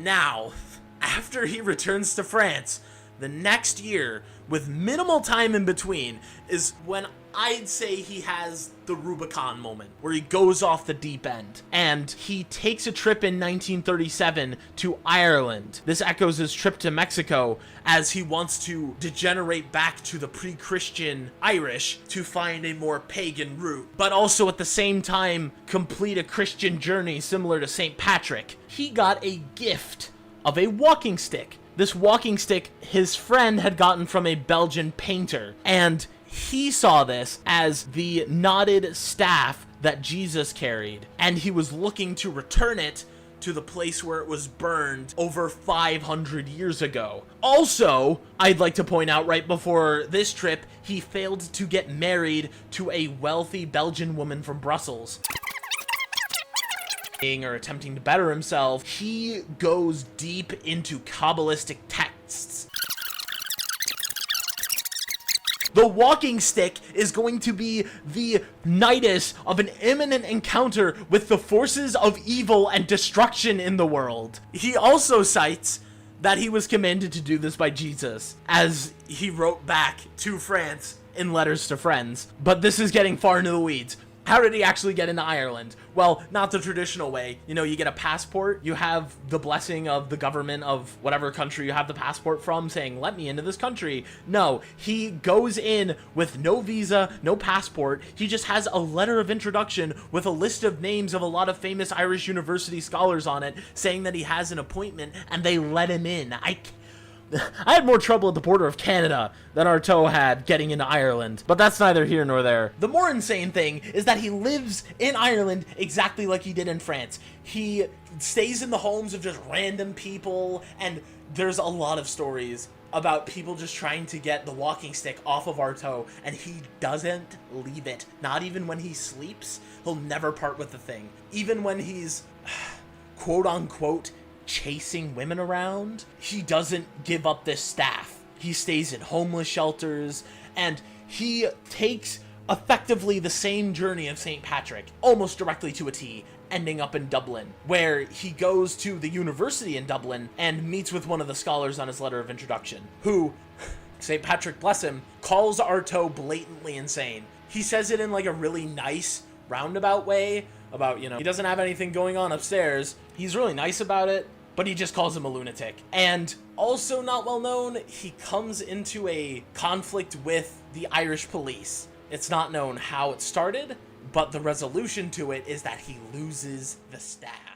Now, after he returns to France, the next year, with minimal time in between, is when I'd say he has the Rubicon moment, where he goes off the deep end. And he takes a trip in 1937 to Ireland. This echoes his trip to Mexico, as he wants to degenerate back to the pre-Christian Irish to find a more pagan route, but also at the same time complete a Christian journey similar to St. Patrick. He got a gift of a walking stick. This walking stick his friend had gotten from a Belgian painter, and he saw this as the knotted staff that Jesus carried, and he was looking to return it to the place where it was burned over 500 years ago. Also, I'd like to point out, right before this trip, he failed to get married to a wealthy Belgian woman from Brussels. Or attempting to better himself, he goes deep into Kabbalistic texts. The walking stick is going to be the nidus of an imminent encounter with the forces of evil and destruction in the world. He also cites that he was commanded to do this by Jesus, as he wrote back to France in letters to friends. But this is getting far into the weeds. How did he actually get into Ireland? Well, not the traditional way. You know, you get a passport, you have the blessing of the government of whatever country you have the passport from saying, let me into this country. No, he goes in with no visa, no passport. He just has a letter of introduction with a list of names of a lot of famous Irish university scholars on it, saying that he has an appointment, and they let him in. I had more trouble at the border of Canada than Artaud had getting into Ireland, but that's neither here nor there. The more insane thing is that he lives in Ireland exactly like he did in France. He stays in the homes of just random people, and there's a lot of stories about people just trying to get the walking stick off of Artaud, and he doesn't leave it. Not even when he sleeps, he'll never part with the thing. Even when he's, quote-unquote, chasing women around, he doesn't give up this staff. He stays in homeless shelters, and he takes effectively the same journey of St. Patrick, almost directly to a T, ending up in Dublin, where he goes to the university in Dublin and meets with one of the scholars on his letter of introduction, who, St. Patrick bless him, calls Artaud blatantly insane. He says it in like a really nice, roundabout way about, you know, he doesn't have anything going on upstairs. He's really nice about it, but he just calls him a lunatic. And also not well known, he comes into a conflict with the Irish police. It's not known how it started, but the resolution to it is that he loses the staff.